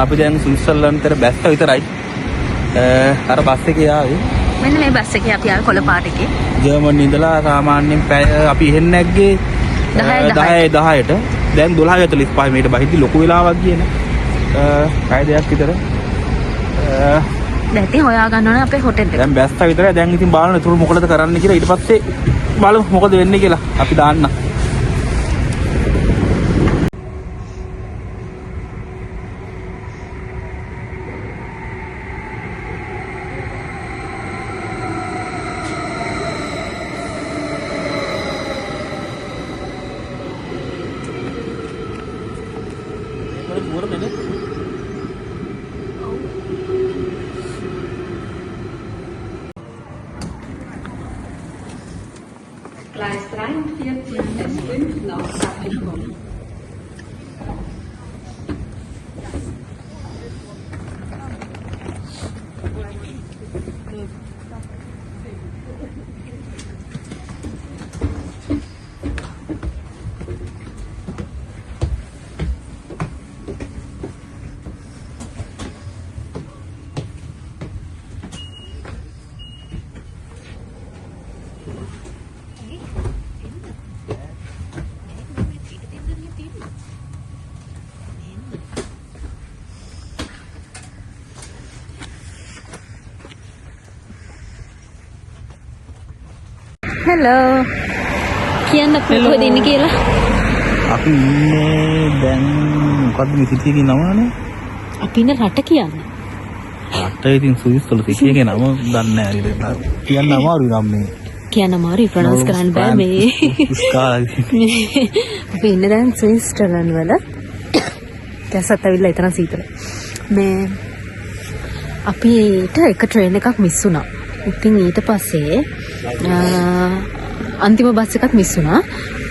අපි දැන් ස්විට්සර්ලන්තෙට බැස්ස විතරයි. අර බස් එකේ ආවේ. මෙන්න මේ බස් එකේ අපි ආවේ කොළ පාට එකේ. ජර්මන් ඉඳලා සාමාන්‍යයෙන් පැය අපි එහෙන් නැග්ගේ 10ට. දැන් 12:45 මේට බහිද්දි ලොකු වෙලාවක් ගියේ නේ. පැය දෙකක් විතර. දැන් ඉතින් හොයා ගන්න ඕනේ අපේ හොටෙල් එක. දැන් බැස්ස විතරයි. දැන් ඉතින් බලන්න ඉතුරු මොකටද කරන්න කියලා ඊට පස්සේ බලමු මොකද වෙන්නේ කියලා. අපි දාන්න. Gleis 43 S5 nach Sachsenborn. Hello. කියන්න කොහෙද ඉන්නේ කියලා. අපි ඉන්නේ දැන් මොකද්ද මේ සිටියේ නමනේ? අපි ඉන්නේ රට කියන්නේ. රට ඉතින් ස්විස්වල සිටියේ නම දන්නේ නැහැ නේද? කියන්න අමාරුයි නම් මේ. කියන්න අමාරුයි ප්‍රොනවුන්ස් කරන්න බෑ මේ. අපි ඉන්නේ දැන් ස්විස්ටර්ලන්ඩ් වල. කැසත් ඇවිල්ලා ඊතරම් සීතල. මේ අපිට එක ට්‍රේන් එකක් මිස් වුණා. ඉතින් ඊට පස්සේ අන්තිම බස් එකක් මිස් වුණා.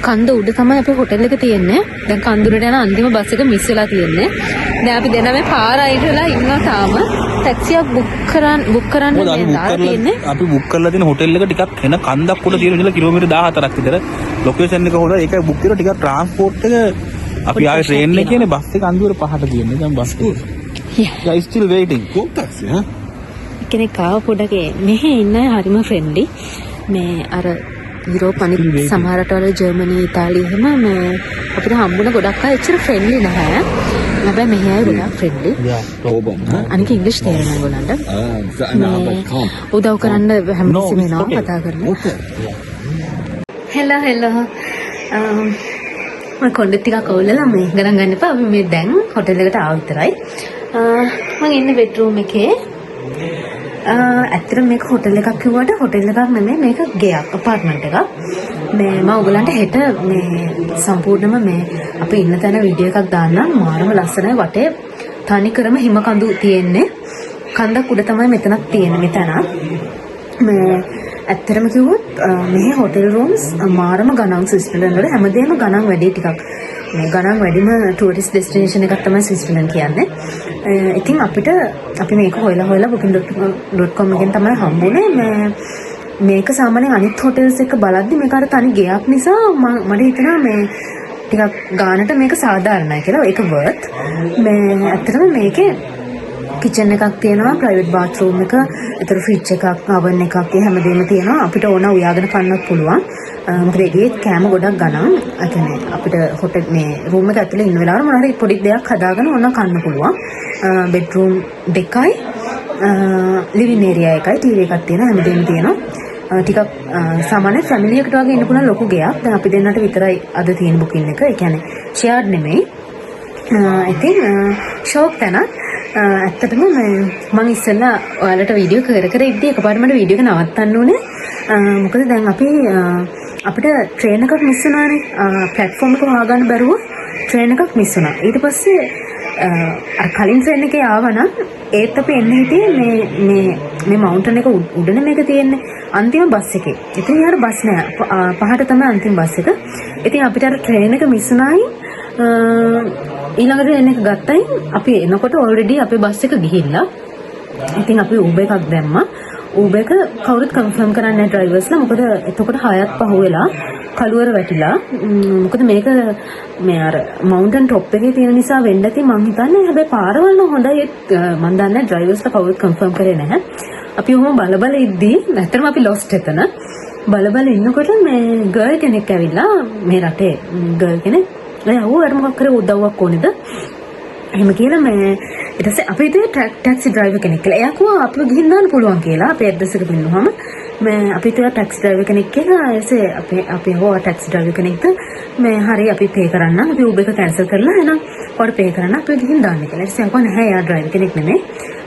කන්ද උඩ තමයි අපේ හොටෙල් එක තියෙන්නේ. දැන් කන්දුරට යන අන්තිම බස් එක මිස් වෙලා තියෙන්නේ. දැන් අපි දෙනම පාර අයිටලා ඉන්නවා තාම. ටැක්සියක් බුක් කරන්න දාලා තියෙන්නේ. අපි බුක් කරලා තියෙන හොටෙල් එක ටිකක් එන කන්දක් උඩ තියෙන ඉඳලා කිලෝමීටර් 14ක් විතර. ලොකේෂන් එක හොඳ. ඒකයි බුක් කරලා ටිකක් ට්‍රාන්ස්පෝර්ට් එක අපි ආයේ ට්‍රේන් එකේ කියන්නේ බස් එක අන්තිමට 5ට තියෙන්නේ. දැන් බස් එක. Yeah, still waiting. Cool taxi, huh? කෙනෙක් ආව පොඩක මෙහෙ ඉන්න අය හරිම ෆ්‍රෙන්ඩ්ලි. මේ අර යුරෝප් අනිත් සමහර රටවල ජර්මනි ඉතාලිය එහෙම මේ අපිට හම්බුන ගොඩක් අය එච්චර ෆ්‍රෙන්ඩ්ලි නැහැ. හැබැයි මෙහි අය ගොඩක් ෆ්‍රෙන්ඩ්ලි. අනික ඉංග්‍රීසි තේරෙනවා ඒගොල්ලන්ට. උදව් කරන්න හැමතිස්සෙම එනවා කතා කරන්න. හෙලෝ. මම කොණ්ඩෙත් ටිකක් අවුලලා මේ ගණන් ගන්න එපා. අපි මේ දැන් හොටෙල් එකට ආව විතරයි. මම ඉන්නේ බෙඩ්රූම් එකේ. ඇත්තට මේක හොටෙල් එකක් කිව්වට හොටෙල් එකක් නෙමෙයි මේක ගෙයක් අපාර්ට්මන්ට් එකක්. මේ මම ඔයගලන්ට හෙට මේ සම්පූර්ණයෙන්ම මේ අපි ඉන්න තැන වීඩියෝ එකක් දාන්නම්. මාරම ලස්සනයි වටේ තනි කරම හිම කඳු තියෙන්නේ. කන්දක් උඩ තමයි මෙතනක් තියෙන්නේ මෙතන. මේ ඇත්තටම කිව්වොත් මේ හොටෙල් රූම්ස් මාරම ගණන් ස්විට්සර්ලන්ඩ් වල හැමදේම ගණන් වැඩි ටිකක්. මේ ගණන් වැඩිම ටූරිස්ට් ඩෙස්ටිනේෂන් එකක් තමයි ස්විට්සර්ලන්ඩ් කියන්නේ. ඉතින් අපිට අපි මේක හොයලා booking.com එකෙන් තමයි හම්බුනේ. මේක සාමාන්‍යයෙන් අනිත් හොටෙල්ස් එක බලද්දි මේක අර තනි ගෙයක් නිසා මට හිතෙනවා මේ ටිකක් ගානට මේක සාධාරණයි කියලා. ඒක worth. මේ ඇත්තටම මේකේ කිචන් එකක් තියෙනවා, ප්‍රයිවට් බාත්රූම් එක, ඒතර ෆ්‍රිජ් එකක්, oven එකක්, ඒ හැමදේම තියෙනවා. අපිට ඕන උයාගෙන කන්නත් පුළුවන්. මොකද ඒකේ කෑම ගොඩක් ගණන්. ඒ කියන්නේ අපිට හොටෙල් මේ රූම් එක ඇතුලේ ඉන්න වෙලාවට මොනවා හරි පොඩි දෙයක් හදාගෙන ඕන කන්න පුළුවන්. බෙඩ්රූම් දෙකයි, ලිවිං ඒරියා එකයි, ටීවී එකක් තියෙනවා, හැමදේම තියෙනවා. ටිකක් සාමාන්‍ය ෆැමිලි එකට වගේ ඉන්න පුළුවන් ලොකු ගෙයක්. දැන් අපි දෙන්නට විතරයි අද තියෙන බුකින් එක. ඒ කියන්නේ ෂෙයාර්ඩ් නෙමෙයි. ඉතින් ෂෝක් තැනක්. ඇත්තටම මම ඉස්සෙල්ලා ඔයාලට වීඩියෝ කර ඉද්දි එකපාරට මට වීඩියෝ එක නවත්තන්න ඕනේ. මොකද දැන් අපිට ට්‍රේන් එකක් මිස් වුණානේ. ප්ලැට්ෆෝම් එක හොයාගන්න බැරුව ට්‍රේන් එකක් මිස් වුණා. ඊට පස්සේ අර කලින් ට්‍රේන් එකේ ආවනම් ඒත් අපි එන්න හිටියේ මේ මවුන්ටන් එක උඩනේ මේක තියෙන්නේ. අන්තිම බස් එකේ. ඉතින් යාර බස් නෑ. 5ට තමයි අන්තිම බස් එක. ඉතින් අපිට අර ට්‍රේන් එක මිස් වුණායි ඊළඟ ට්‍රේන් එක ගත්තයි අපි එනකොට ඔල්රෙඩි අපේ බස් එක ගිහිල්ලා. ඉතින් අපි Uber එකක් දැම්මා. Uber එක කවුරුත් කන්ෆර්ම් කරන්නේ නැහැ ඩ්‍රයිවර්ස්ලා. මොකද එතකොට 6ක් පහ වෙලා කළුවර වැටිලා. මොකද මේක මේ අර මවුන්ටන් টොප් එකේ තියෙන නිසා වෙන්න ඇති මං හිතන්නේ. හැබැයි පාරවල් නම් හොඳයි. මං දන්නේ ඩ්‍රයිවර්ස්ලා කවුරුත් කන්ෆර්ම් කරේ නැහැ. අපි ඔහොම බල ඉද්දී නැත්තරම අපි ලොස්ට් එතන. බල ඉන්නකොට මේ ගර්ල් කෙනෙක් ඇවිල්ලා මේ රටේ ගර්ල් කෙනෙක් එයා අර මොකක් කරේ උදව්වක් ඕනේද? එහෙම කියලා මේ ඊට පස්සේ අපි ඉතින් ටැක්සි ඩ්‍රයිවර් කෙනෙක් කියලා. එයා කිව්වා අපිව ගිහින් දාන්න පුළුවන් කියලා. අපේ ඇඩ්‍රස් එක දෙන්නුවාම මේ අපි ඉතින් ටැක්සි ඩ්‍රයිවර් කෙනෙක් කියලා එසේ අපි හොව ටැක්සි ඩ්‍රයිවර් කෙනෙක්ද මේ හරි අපි පේ කරන්න. අපි Uber එක කැන්සල් කරලා එහෙනම් ඔයාලට පේ කරන්න අපි ගිහින් දාන්න කියලා. ඊට පස්සේ අහුවා නැහැ එයා ඩ්‍රයිවර් කෙනෙක් නෙමෙයි.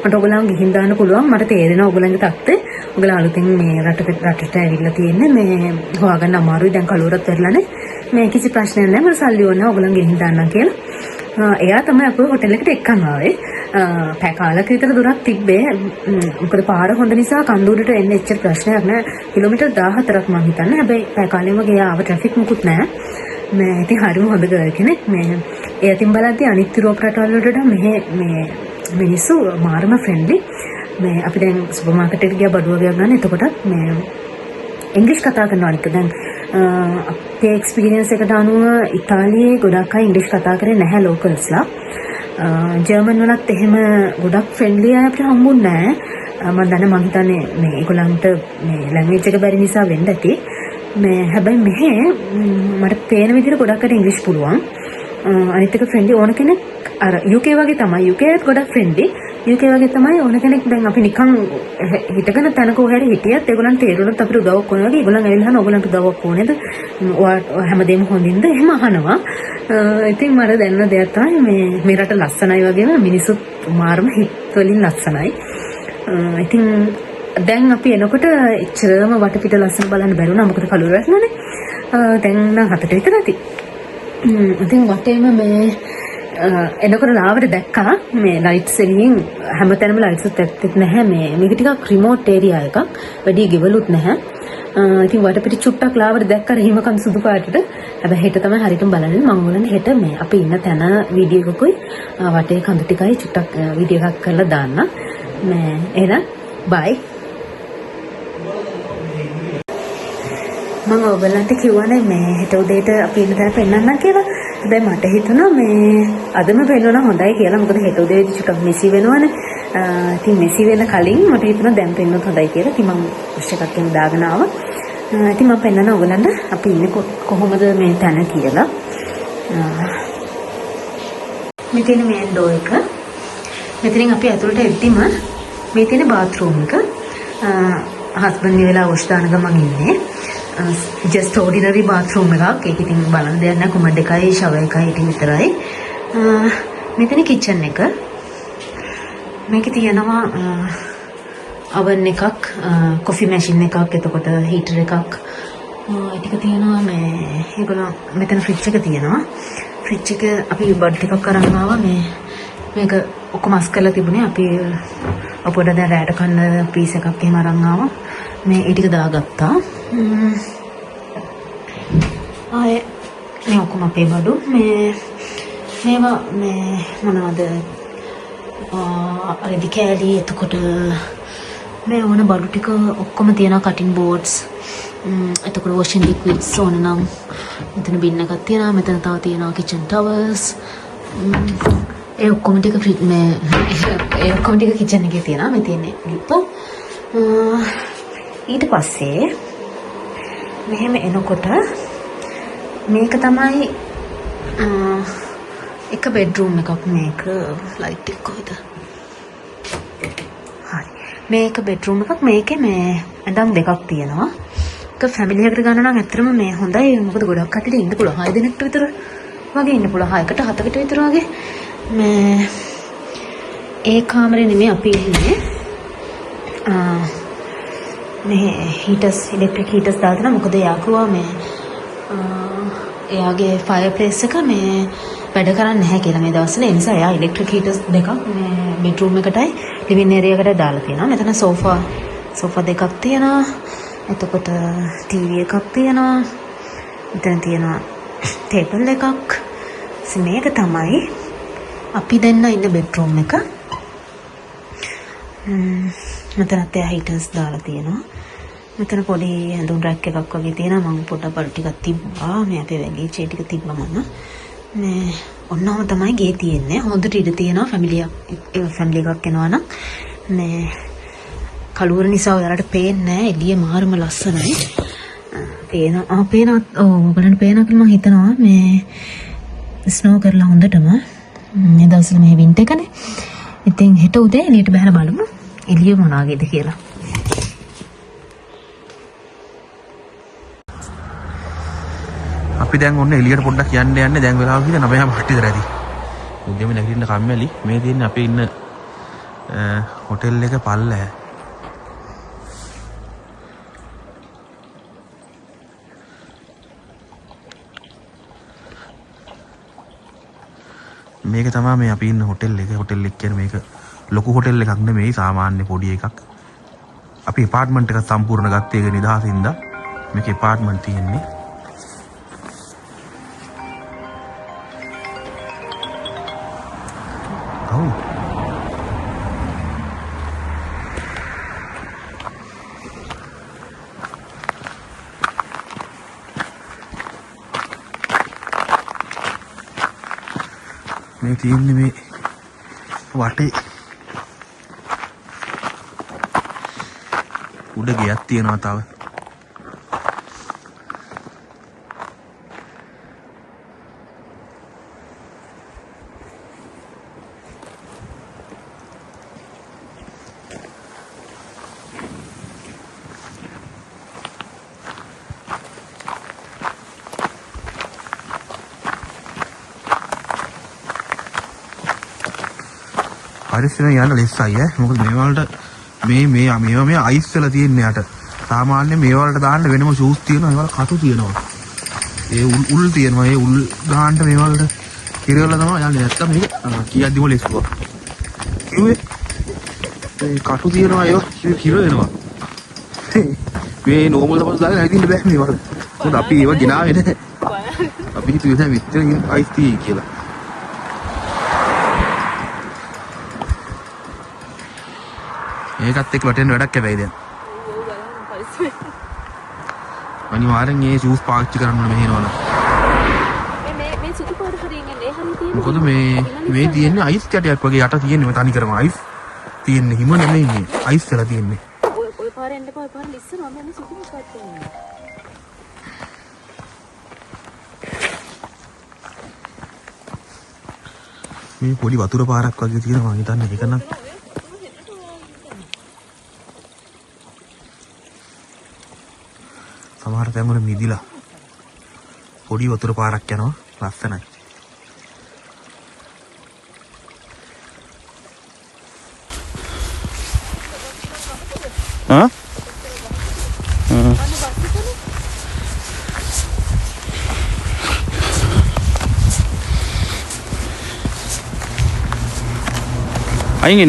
මට ඔයගොල්ලන් ගිහින් දාන්න පුළුවන්. මට තේරෙනවා ඔයගොල්ලන්ගේ තත්ත්වය. ඔයගොල්ලෝ අලුතින් මේ රටට ඇවිල්ලා තියෙන්නේ මේ හොයාගන්න අමාරුයි. දැන් කලුවරත් වෙරලානේ. මේ කිසි ප්‍රශ්නයක් නැහැ. මට සල්ලි ඕන නැහැ. ඔයගොල්ලන් ගිහින් දාන්නම් කියලා. එයා තමයි අපේ හොටෙල් එකට එක්කන් ආවේ. පැය කාලක විතර දුරක් තිබ්බේ. මොකද පාර හොඳ නිසා කන්දූරට එන්න එච්චර ප්‍රශ්නයක් නෑ. කිලෝමීටර් 14ක් මම හිතන්නේ. හැබැයි පැය කාලෙම ගියා ආව ට්‍රැෆික් මුකුත් නෑ. මේ ඉතින් හරිම හොඳ ගර්ල් කෙනෙක්. මේ ඒ අතින් බලද්දී අනිත් යුරෝප රටවල් වලට මේ මිනිස්සු මාරම ෆ්‍රෙන්ඩ්ලි. මේ අපි දැන් සුපර් මාකට් එකට ගියා බඩුව ගන්න. එතකොට මේ ඉංග්‍රීසි කතා කරනවා නික දැන් අපේ එක්ස්පීරියන්ස් එකට අනුව ඉතාලියේ ගොඩක් අය ඉංග්‍රීසි කතා කරේ නැහැ ලෝකල්ස්ලා. ජර්මන් වලත් එහෙම ගොඩක් ෆ්‍රෙන්ඩ්ලි අය අපිට හම්බුන්නේ නැහැ. මම දන්නේ මම හිතන්නේ මේ ඒගොල්ලන්ට මේ ලැන්ග්වේජ් එක බැරි නිසා වෙන්න ඇති. මේ හැබැයි මෙහෙ මට පේන විදිහට ගොඩක් අයට ඉංග්‍රීසි පුළුවන්. අනිත් එක ෆ්‍රෙන්ඩ්ලි ඕන කෙනෙක් අර UK වගේ තමයි. UK එකත් ගොඩක් ෆ්‍රෙන්ඩ්ලි. UK වගේ තමයි ඕන කෙනෙක් දැන් අපි නිකන් හිටගෙන තැනක කොහේ හරි හිටියත් ඒගොල්ලන් තේරුණොත් අපිට උදව්වක් ඕන වගේ ඒගොල්ලන් ඇවිල්ලා අහන ඕගොල්ලන්ට උදව්වක් ඕනේද? ඔයා හැමදේම හොඳින්ද? එහෙම අහනවා. ඉතින් මට දැනෙන දෙයක් තමයි මේ රට ලස්සනයි වගේම මිනිස්සුත් මාරම හිත් වලින් ලස්සනයි. ඉතින් දැන් අපි එනකොට එච්චරම වටපිට ලස්සන බලන්න බැරුණා. මොකද කලුර වැටුණානේ. දැන් නම් 7ට විතර ඇති. ඉතින් වටේම මේ එනකොට ලාවට දැක්කා මේ ලයිට්ස් එළියෙන් හැමතැනම ලයිට්ස් ඇත්තෙත් නැහැ. මේක ටිකක් රිමෝට් ඒරියා එකක්. වැඩි ගෙවලුත් නැහැ. ඉතින් වටපිට චුට්ටක් ලාවට දැක්ක රහිමකන් සුදු පාටට. හැබැයි හෙට තමයි හරියටම බලන්නේ. මම ඕනනේ හෙට මේ අපි ඉන්න තැන වීඩියෝ එකකුයි වටේ කඳු ටිකයි චුට්ටක් වීඩියෝ එකක් කරලා දාන්න. මේ එහෙනම් බයි. මම ඔයගලන්ට කිව්වනේ මේ හෙට උදේට අපි ඉන්න තැන පෙන්නන්න කියලා. හැබැයි මට හිතුණා මේ අදම පෙන්වනවා හොඳයි කියලා. මොකද හෙට උදේට චුට්ටක් මෙසි වෙනවනේ. ඉතින් මෙසි වෙන කලින් මට හිතුණා දැන් පෙන්වන්නත් හොඳයි කියලා. ඉතින් මම පුෂ් එකක් ගෙන දාගෙන ආවා. ඉතින් මම පෙන්නනවා ඔයගලන්ට අපි ඉන්නේ කොහොමද මේ තැන කියලා. මෙතන මේ ඩෝ එක. මෙතනින් අපි ඇතුළට එද්දිම මේ තියෙන බාත් รู එක. හස්බන්ඩ් වෙලා වොෂ් දාන ගමන් ඉන්නේ. just ordinary bathroom එකක්. ඒක ඉතින් බලන්න දෙයක් නැහැ. කොමඩ් එකයි shower එකයි ඉතින් විතරයි. මෙතන kitchen එක. මේකේ තියෙනවා oven එකක්, coffee machine එකක්, එතකොට heater එකක්. ඒ ටික තියෙනවා මේ ඒගොල්ලෝ මෙතන fridge එක තියෙනවා. fridge එක අපි බඩ් ටිකක් අරන් ආවා. මේක ඔක්කොම අස් කරලා තිබුණේ. අපි අපොඩ දැන් රැට කන්න පීස් එකක් එහෙම අරන් ආවා. මේ ඒ ටික දාගත්තා. ආයේ මේ ඔක්කොම අපේ බඩු. මේවා මේ මොනවද? රෙදි කෑලි, එතකොට මේ ඕන බඩු ටික ඔක්කොම තියෙනවා. කටින් බෝඩ්ස්, එතකොට වොෂින් ලික්විඩ්ස් ඕන නම් මෙතන බින් එකක් තියෙනවා. මෙතන තව තියෙනවා කිචන් ටවල්ස්. ඒ ඔක්කොම ටික කිචන් එකේ තියෙනවා. මේ තියෙන්නේ ලිප්ප. ඊට පස්සේ මෙහෙම එනකොට මේක තමයි එක බෙඩ්රූම් එකක්. මේක ලයිට් එක කොහෙද? හරි. මේක බෙඩ්රූම් එකක්. මේකේ මේ ඇඳන් දෙකක් තියෙනවා. එක ෆැමිලි එකකට ගන්න නම් ඇත්තටම මේ හොඳයි. මොකද ගොඩක් කටට ඉන්න පුළුවන්. 6 දෙනෙක්ට විතර වගේ ඉන්න පුළුවන්. 6කට 7කට විතර වගේ. මේ ඒ කාමරේ නෙමෙයි අපි ඉන්නේ. මේ හීටර්ස්, ඉලෙක්ට්‍රික් හීටර්ස් දාලා තියෙනවා. මොකද එයා කිව්වා මේ එයාගේ ෆයර්ප්ලේස් එක මේ වැඩ කරන්නේ නැහැ කියලා මේ දවස්වල. ඒ නිසා එයා ඉලෙක්ට්‍රික් හීටර්ස් දෙකක් මේ බෙඩ්රූම් එකටයි ලිවිං ඒරියා එකට දාලා තියෙනවා. මෙතන සෝෆා දෙකක් තියෙනවා. එතකොට ටීවී එකක් තියෙනවා. මෙතන තියෙනවා ටේබල් එකක්. මේක තමයි අපි දෙන්න ඉන්න බෙඩ්රූම් එක. මෙතනත් එයා හීටර්ස් දාලා තියෙනවා. මෙතන පොඩි ඇඳුම් රැක් එකක් වගේ තියෙනවා. මම පොඩක් බඩු ටිකක් තිබ්බා. මේ අපේ වැගේ චේ ටික තිබ්බා මම. මේ ඔන්නෝම තමයි ගේ තියෙන්නේ. හොඳට ඉඳ තියෙනවා ෆැමිලි එකක් එනවා නම්. මේ කලුවර නිසා ඔයාලට පේන්නේ නැහැ. එළිය මාරම ලස්සනයි. පේනවා. ඔයගලන්ට පේනවා කියලා මම හිතනවා. මේ ස්නෝ කරලා හොඳටම මේ දවස්වල මේ වින්ටර් එකනේ. ඉතින් හෙට උදේ එළියට බහලා බලමු. එළිය මොනවාගේද කියලා. අපි දැන් ඔන්න එළියට පොඩ්ඩක් යන්නේ දැන් වෙලාව කියලා 9:00 විතර ඇති. උදේම නැගිටින්න කම්මැලි. මේ තියෙන්නේ අපේ ඉන්න හොටෙල් එක පල්ලෑ. මේක තමයි මේ අපි ඉන්න හොටෙල් එක. හොටෙල් එක කියන්නේ මේක ලොකු හොටෙල් එකක් නෙමෙයි, සාමාන්‍ය පොඩි එකක්. අපි ඇපාර්ට්මන්ට් එකක් සම්පූර්ණ ගත්තේ ඒක නිදහසින්ද. මේකේ ඇපාර්ට්මන්ට් තියෙන්නේ. ඔව්. මේ තියෙන්නේ මේ වටේ උඩ ගියක් තියෙනවා තව. හරිස්සන යන්න ලෙස්සයි මොකද මේ වලට මේවා අයිස් වෙලා තියෙන්නේ යට. සාමාන්‍ය මේ වලට දාන්න වෙනම ෂූස් තියෙනවා. ඒ වල කටු තියෙනවා. ඒ උල් තියෙනවා. ඒ උල් දාන්න මේ වලට කිරවලා තමයි යන්නේ. නැත්තම් මේක කීයක්දිම ලෙස්සුවා. කිව්වේ ඒ කටු තියෙනවා ඒවා කිර වෙනවා. මේ නෝමල් තමයි දාගෙන හිටින්න බෑ මේ වල. මොකද අපි ඒවා ගෙනාවේ නැහැ. අපි හිතුවේ දැන් මෙච්චර අයිස් තියෙයි කියලා. ඒකත් එක්ක වැටෙන්න වැඩක් හැබැයි දැන්. අනිවාර්යෙන් මේ ෂූස් පාවිච්චි කරන්න ඕනේ මෙහෙනවනම්. මේ සුදු පාට හරියන්නේ හරිය තියෙන්නේ. මොකද මේ තියෙන්නේ අයිස් කැටයක් වගේ යට තියෙන්නේ තනි කරම අයිස් තියෙන්නේ. හිම නෙමෙයි මේ අයිස් වෙලා තියෙන්නේ. ඔය පාරෙන් එපා ඔය පාරෙන් ඉස්සරහම මේ සුදු පාට තියෙන්නේ. මේ පොඩි වතුර පාරක් වගේ තියෙනවා මම හිතන්නේ ඒක නම්. සමහර තැන් වල මිදිලා පොඩි වතුර පාරක් යනවා ලස්සනයි. අයින්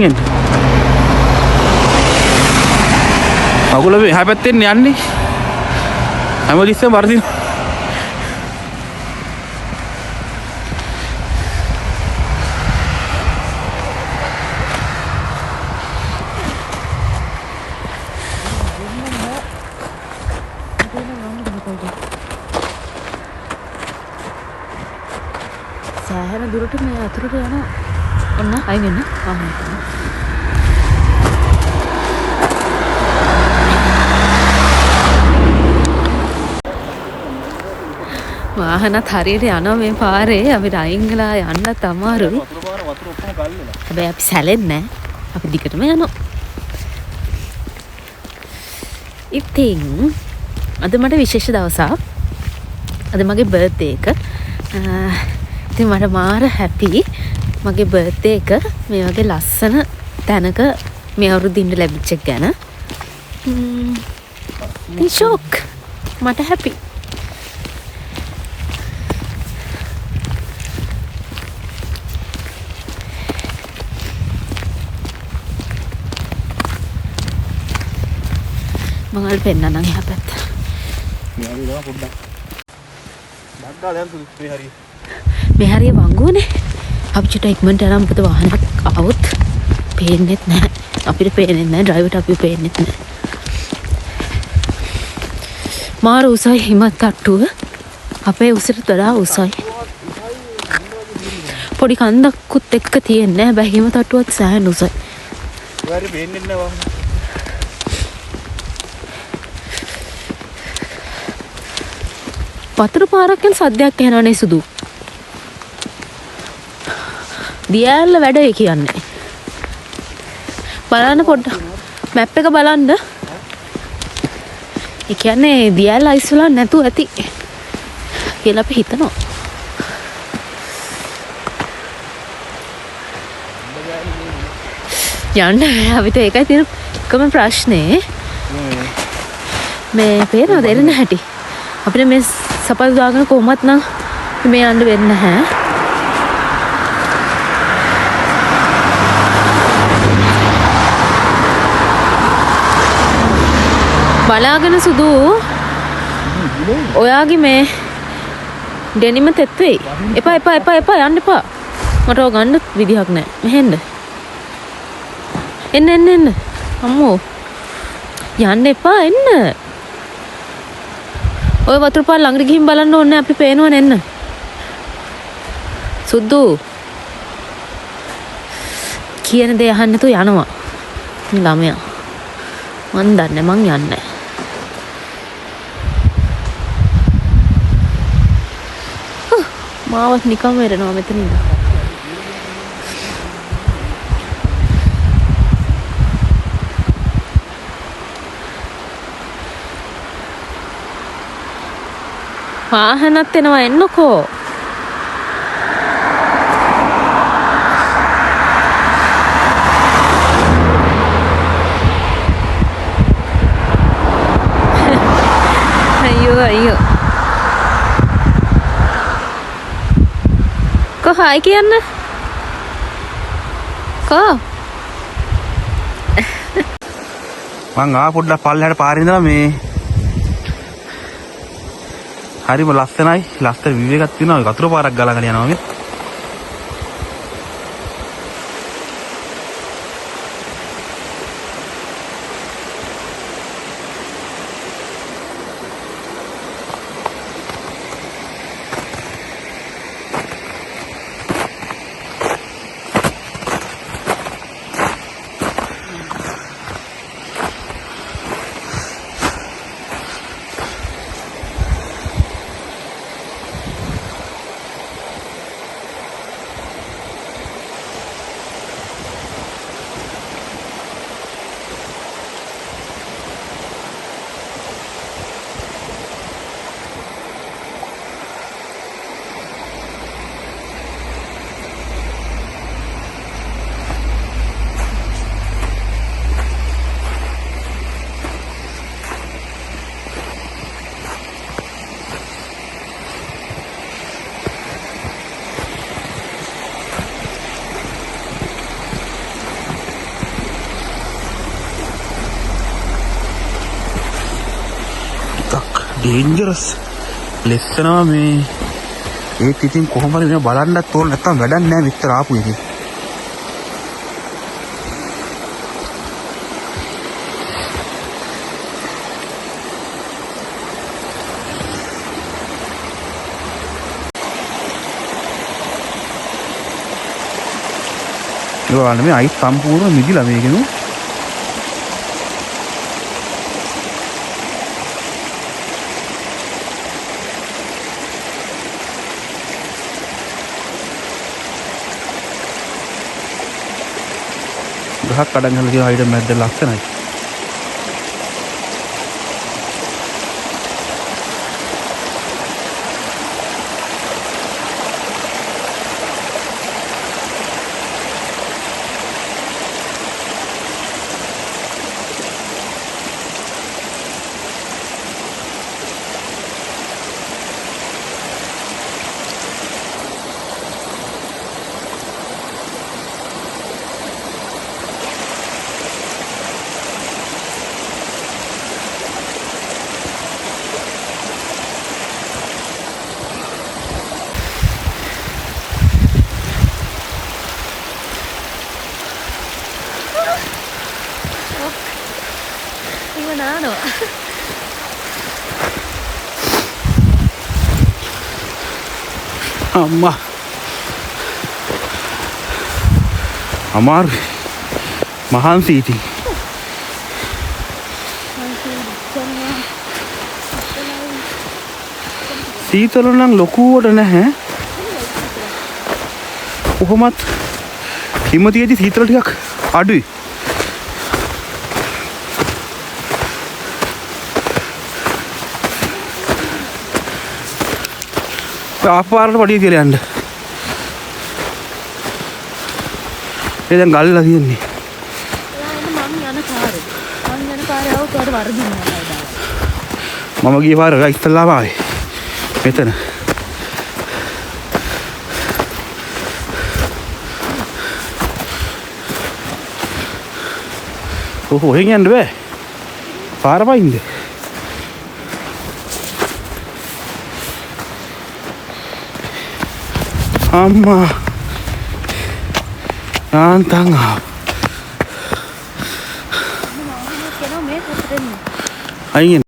එන්න අගොල්ල එහා පැත්තෙන් යන්නේ හැමතිස්සෙම වර්ධින. සෑහෙන දුරට මේ අතුරට යන ඔන්න අයින් වෙන්න. වාහනත් හරියට යනවා මේ පාරේ. අපිට අයින් වෙලා යන්නත් අමාරුයි. හැබැයි අපි සැලෙන්නේ නැහැ. අපි දිගටම යනවා. ඉතින් අද මට විශේෂ දවසක්. අද මගේ බර්ත්ඩේ එක. ඉතින් මට මාර හැපි මගේ බර්ත්ඩේ එක මේ වගේ ලස්සන තැනක මේ අවුරුද්දේ ඉන්න ලැබිච්ච එක ගැන. ඉතින් ෂොක්. මට හැපි. මංගල් පෙන්නනම් එහා පැත්ත. මේ හරිය වංගුවනේ. අපි චුට්ටක් ඉක්මනට යනවා මොකද වාහනයක් ආවොත් පේන්නෙත් නැහැ. අපිට පේන්නෙත් නැහැ. ඩ්‍රයිවර්ට අපි පේන්නෙත් නැහැ. මාර උසයි හිමත් තට්ටුව. අපේ උසට වඩා උසයි. පොඩි කන්දකුත් එක්ක තියෙන්නේ. හැබැයි හිම තට්ටුවත් සෑහෙන උසයි. ඔයාලට පේන්නේ නැහැ වහන. වතුර පාරක් යන සද්දයක් ඇහෙනවනේ සුදු. දියැල්ල වැඩේ කියන්නේ. බලන්න පොඩ්ඩක් මැප් එක බලන්න. ඒ කියන්නේ දියැල්ල අයිස් වල නැතුව ඇති කියලා අපි හිතනවා. යන්න අපිට ඒකයි තියෙන එකම ප්‍රශ්නේ. මේ පේනවද එරෙන හැටි? අපිට මේ සපල් දාගෙන කොහොමත් නම් මේ යන්න වෙන්නේ නැහැ. බලාගෙන සුදු ඔයාගේ මේ ඩෙනිම තෙත් වෙයි. එපා යන්න එපා. මට ඔය ගන්න විදිහක් නැහැ. මෙහෙන්න. එන්න. අම්මෝ. යන්න එපා එන්න. ඔය වතුර පාර ළඟට ගිහින් බලන්න ඕනේ අපි පේනවනේ එන්න. සුදු. කියන දේ අහන්න නැතුව යනවා. ළමයා. මන් දන්නේ මං යන්නේ. මාවත් නිකම් වෙරනවා මෙතන ඉඳලා. වාහනත් එනවා එන්නකෝ. අයියෝ. කො හායි කියන්න. කො මං පොඩ්ඩක් පල්ලෙහාට පාරේ ඉඳලා මේ හරිම ලස්සනයි. ලස්සන විව් එකක් තියෙනවා. වතුර පාරක් ගලගෙන යනවා මේ. ඩේන්ජරස් ලෙස්සනවා මේ. ඒත් ඉතින් කොහොම හරි මේ බලන්නත් ඕන නැත්තම් වැඩක් නැහැ විතර ආපු එකේ. ඒ වගේම මේ අයිස් සම්පූර්ණ මිදිලා මේකෙනු. ගහක් කඩන් ගහලා තියෙන හයිඩ මැද්ද ලස්සනයි. නානවා. අම්මා අමාරුයි මහන්සි ඉතින් සීතල නම් ලොකුවට නැහැ කොහොමත් හිම තියෙදි සීතල ටිකක් අඩුයි ආපාරට වඩිය කියලා යන්න ඒ දැන් ගල්ලා තියෙන්නේ මම ගිය පාර ඉස්සල්ලාම ආවේ මෙතන ඔහෙන් යන්න බෑ පාර පයින්ද අම්මා යාන්තම් අයින්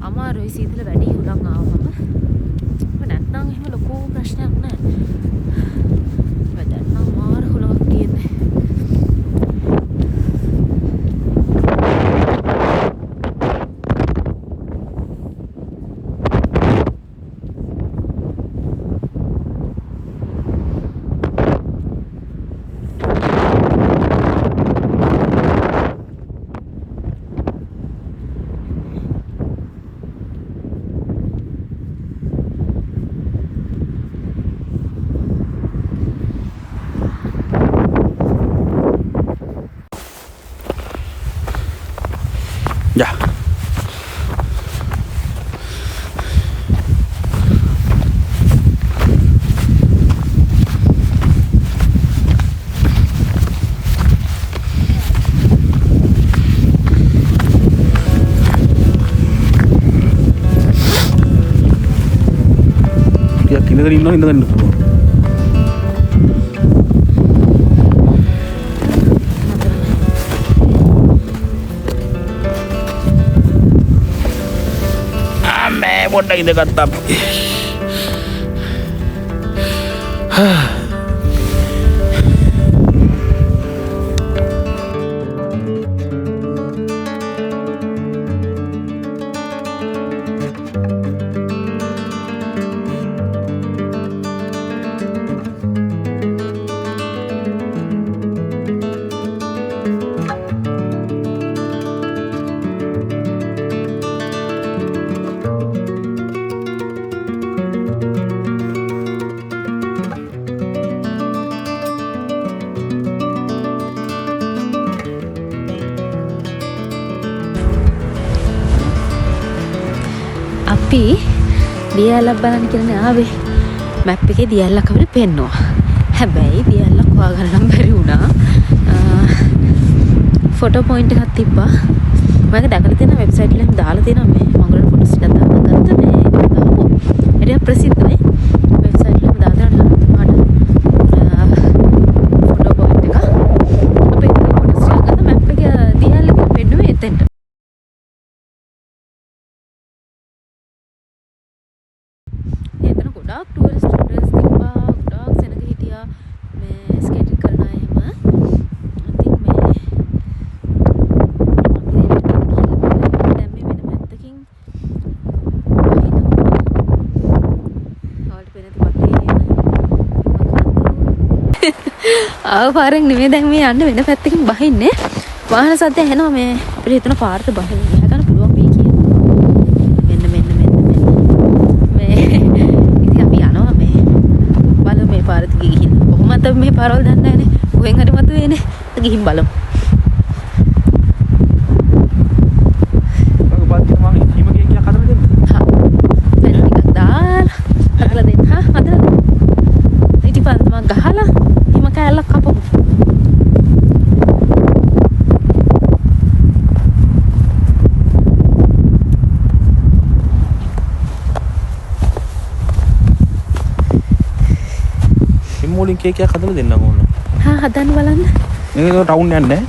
අමාරුයි සීතල වැඩි උලන් ආවම නැත්නම් එහෙම ලොකු ප්‍රශ්නයක් නැහැ. වැදන්න අමාරු හුලක් තියෙන්නේ. Ya. Ya, tiene que irnos en පොඩ්ඩක් ඉඳගත්තා අපි. අපි දියැලක් බලන්න කියලා ආවේ. මැප් එකේ දියැලක් අපිට පෙන්නවා. හැබැයි දියැලක් හොයාගන්න නම් බැරි වුණා. ෆොටෝ පොයින්ට් එකක් තිබ්බා. මම ඒක දැකලා තියෙන වෙබ්සයිට් එකේ දාලා තියෙනවා මේ මංගලට ෆොටෝස් ටිකක් දාන්න ගත්ත මේ දාපුවා. ඒක ප්‍රසිද්ධයි. වෙබ්සයිට් එකේ දාලා මට ෆොටෝ පොයින්ට් එක. අපි ෆොටෝස් ටිකක් ගත්ත මැප් එකේ දියැලක් පෙන්නුවේ එතෙන්ට. ගොඩාක් ටූරිස්ට් හොටල්ස් තිබ්බා ගොඩාක් සෙනග හිටියා මේ ස්කේටිංగ్ කරන අය එහෙම ඉතින් මේ අපි දැන් මේ වෙන පැත්තකින් ආවල් පෙනති වටේ ආව පාරෙන් නෙමෙයි දැන් මේ යන්න වෙන පැත්තකින් බහින්නේ වාහන සද්ද ඇහෙනවා මේ අපිට හිතන පාරට බහින්න මෙහා ගන්න පුළුවන් වෙයි කියලා මෙන්න පාරට ගිහින් කොහොමද මේ පාරවල් දන්නේ නැහනේ කොහෙන් හරි මතුවේනේ ගිහින් බලමු ගහලා හිම කෑල්ලක් කපමු. හිමෝලින් කේක් එකක් හදලා දෙන්න ඕන. හා හදන්න බලන්න. මේක ටවුන් යන්නේ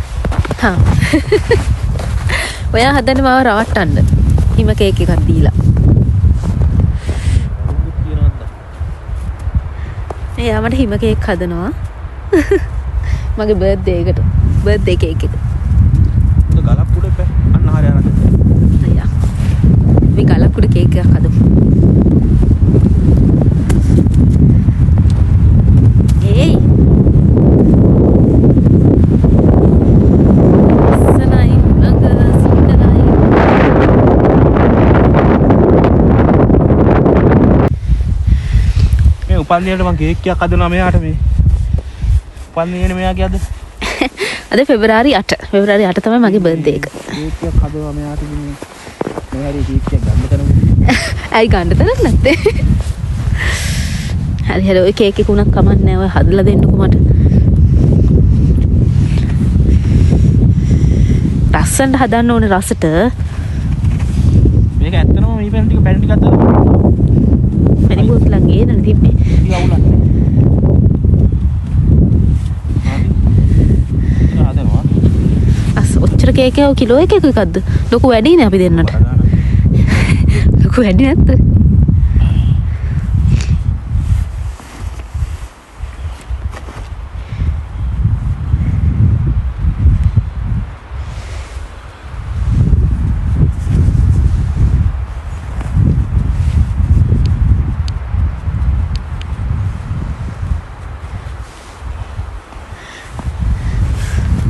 හා. ඔයා හදන්න මාව රවට්ටන්න. හිම කේක් එකක් දීලා. එයා මට හිම කේක් හදනවා. මගේ බර්ත්ඩේ එකට. බර්ත්ඩේ කේක් එක. ගලක් උඩ පෑ. අන්න හරිය අරන්. අයියා. මේ ගලක් උඩ කේක් එකක් හදමු. ඒයි. සනයි අඟ සුන්දරයි. මේ උපන්දිනේට මම කේක් එකක් හදනවා මෙයාට මේ. උපන්දිනේ මෙයාගේ අද. අද පෙබරවාරි 8. පෙබරවාරි 8 තමයි මගේ බර්ත්ඩේ එක. කේක් එකක් හදනවා මෙයාට මේ. මෙයාගේ කේක් එකක් ගන්න කරමු. ඇයි ගන්න තරක් නැත්තේ? හරි හරි ඔය කේක් එක උනක් කමක් නැහැ. ඔය හදලා දෙන්නකෝ මට. රස්සන්ට හදන්න ඕනේ රසට. මේක ඇත්තටම මේ පැන ටික අතලා. පැණි බෝතලක් ගේන්න තිබ්බේ. ටික අවුලක් නැහැ. හරි. හදනවා. ඔච්චර කේක් එක කිලෝ එකකද? ලොකු වැඩිනේ අපි දෙන්නට. ලොකු වැඩි නැද්ද?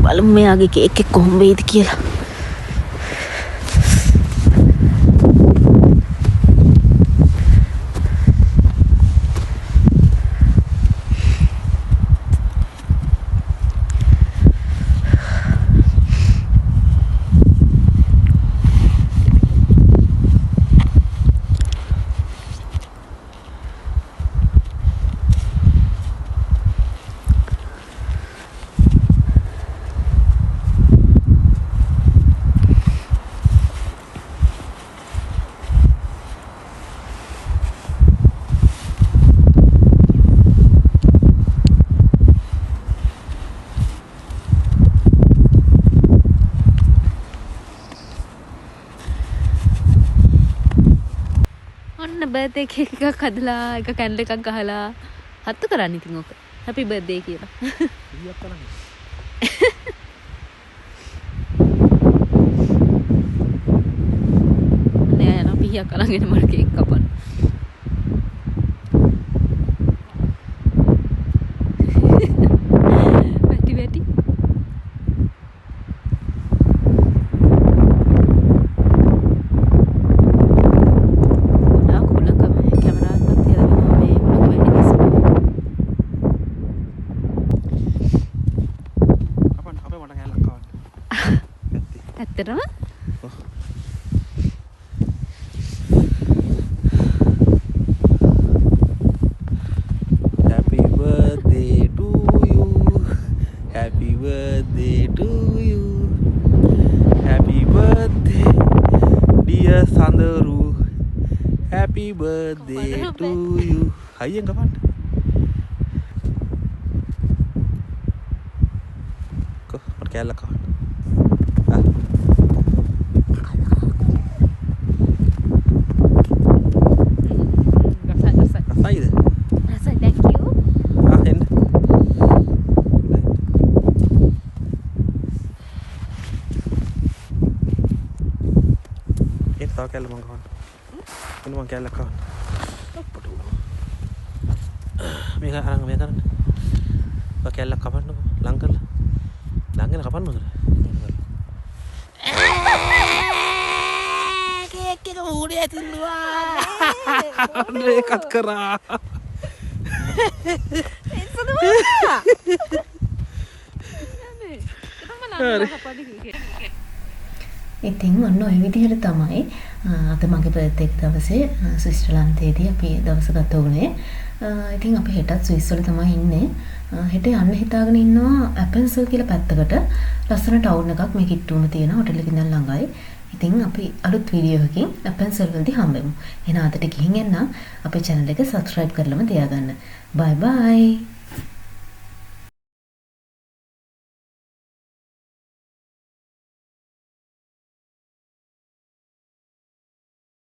බලමු මෙයාගේ කේක් එක කොහොම වෙයිද කියලා. බර්ත්ඩේ කේක් එකක් හදලා එක කැන්ඩල් එකක් ගහලා හත්තු කරන්න ඉතින් ඕක. හැපි බර්ත්ඩේ කියලා. ඊයක් කරන්නේ. නෑ නෝ පිහියක් අරගෙන මට කේක් කපන්න. වැටි වැටි. ඇත්තටම Happy birthday to you. Happy birthday to you. Happy birthday dear Sandaru. Happy birthday to you. Hayyan kapan? Ko, perkala kawan. Tao kaya lamang kawan. Ini mang kaya kawan. Mega arang mega kan. Pakai lak kapan tu? Langkal. Langkal kapan tu? Kek kamu udah tu luar. Dekat kerah. Itu tu mana? Kita mana nak apa ni? ඉතින් ඔන්න ඔය විදිහට තමයි අද මගේ birthday දවසේ ස්විට්සර්ලන්තයේදී අපි දවස ගත වුණේ. ඉතින් අපි හෙටත් ස්විස් වල තමයි ඉන්නේ. හෙට යන්න හිතාගෙන ඉන්නවා ඇපන්සල් කියලා පැත්තකට. ලස්සන ටවුන් එකක් මේ කිට්ටුවම තියෙන හොටෙල් එකකින් දැන් ළඟයි. ඉතින් අපි අලුත් වීඩියෝ එකකින් ඇපන්සල් වලදී හම්බෙමු. එහෙනම් අදට ගිහින් එන්න අපේ channel එක subscribe කරලම තියාගන්න. bye bye.